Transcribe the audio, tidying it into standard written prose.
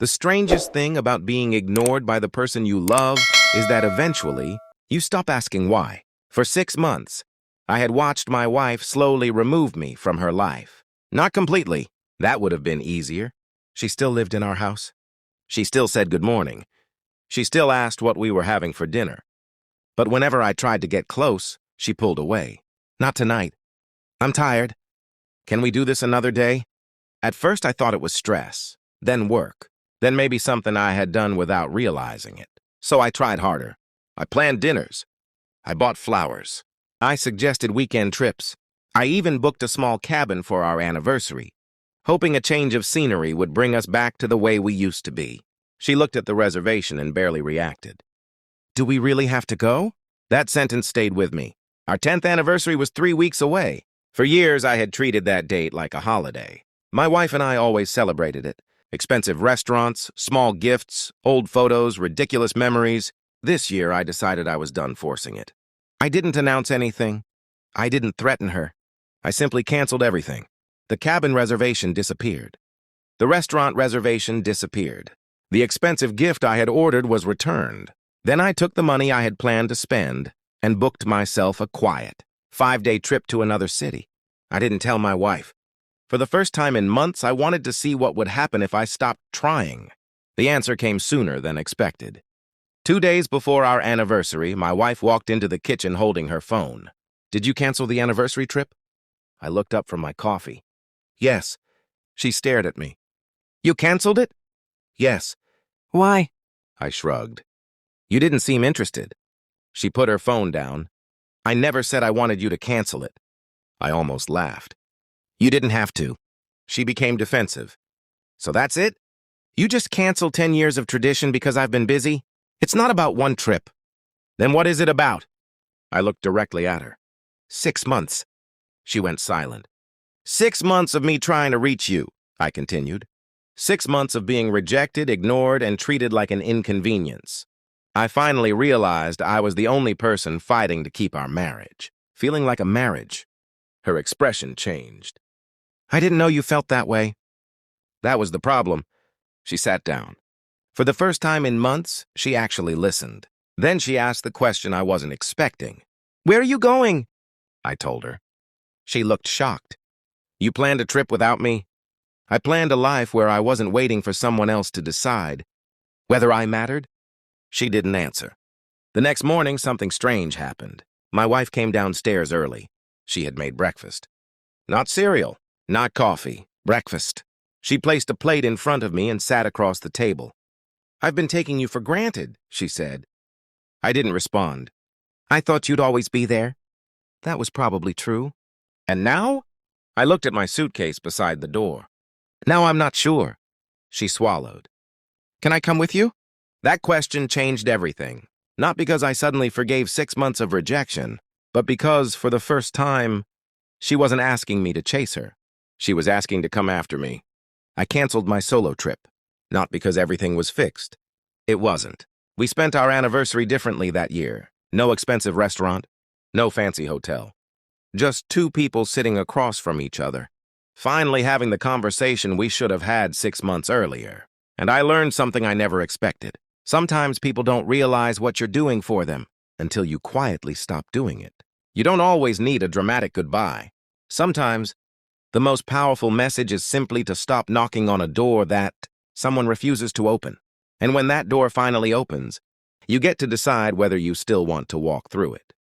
The strangest thing about being ignored by the person you love is that eventually you stop asking why. For 6 months, I had watched my wife slowly remove me from her life. Not completely. That would have been easier. She still lived in our house. She still said good morning. She still asked what we were having for dinner. But whenever I tried to get close, she pulled away. Not tonight. I'm tired. Can we do this another day? At first I thought it was stress, then work, then maybe something I had done without realizing it. So I tried harder. I planned dinners. I bought flowers. I suggested weekend trips. I even booked a small cabin for our anniversary, hoping a change of scenery would bring us back to the way we used to be. She looked at the reservation and barely reacted. Do we really have to go? That sentence stayed with me. Our 10th anniversary was 3 weeks away. For years, I had treated that date like a holiday. My wife and I always celebrated it. Expensive restaurants, small gifts, old photos, ridiculous memories. This year, I decided I was done forcing it. I didn't announce anything. I didn't threaten her. I simply canceled everything. The cabin reservation disappeared. The restaurant reservation disappeared. The expensive gift I had ordered was returned. Then I took the money I had planned to spend and booked myself a quiet, 5-day trip to another city. I didn't tell my wife. For the first time in months, I wanted to see what would happen if I stopped trying. The answer came sooner than expected. 2 days before our anniversary, my wife walked into the kitchen holding her phone. Did you cancel the anniversary trip? I looked up from my coffee. Yes. She stared at me. You canceled it? Yes. Why? I shrugged. You didn't seem interested. She put her phone down. I never said I wanted you to cancel it. I almost laughed. You didn't have to. She became defensive. So that's it? You just canceled 10 years of tradition because I've been busy? It's not about one trip. Then what is it about? I looked directly at her. 6 months. She went silent. 6 months of me trying to reach you, I continued. 6 months of being rejected, ignored, and treated like an inconvenience. I finally realized I was the only person fighting to keep our marriage, feeling like a marriage. Her expression changed. I didn't know you felt that way. That was the problem. She sat down. For the first time in months, she actually listened. Then she asked the question I wasn't expecting. Where are you going? I told her. She looked shocked. You planned a trip without me? I planned a life where I wasn't waiting for someone else to decide whether I mattered. She didn't answer. The next morning, something strange happened. My wife came downstairs early. She had made breakfast. Not cereal, not coffee, breakfast. She placed a plate in front of me and sat across the table. I've been taking you for granted, she said. I didn't respond. I thought you'd always be there. That was probably true. And now? I looked at my suitcase beside the door. Now I'm not sure. She swallowed. Can I come with you? That question changed everything. Not because I suddenly forgave 6 months of rejection, but because, for the first time, she wasn't asking me to chase her. She was asking to come after me. I canceled my solo trip. Not because everything was fixed. It wasn't. We spent our anniversary differently that year. No expensive restaurant. No fancy hotel. Just 2 people sitting across from each other. Finally having the conversation we should have had 6 months earlier. And I learned something I never expected. Sometimes people don't realize what you're doing for them until you quietly stop doing it. You don't always need a dramatic goodbye. Sometimes, the most powerful message is simply to stop knocking on a door that someone refuses to open. And when that door finally opens, you get to decide whether you still want to walk through it.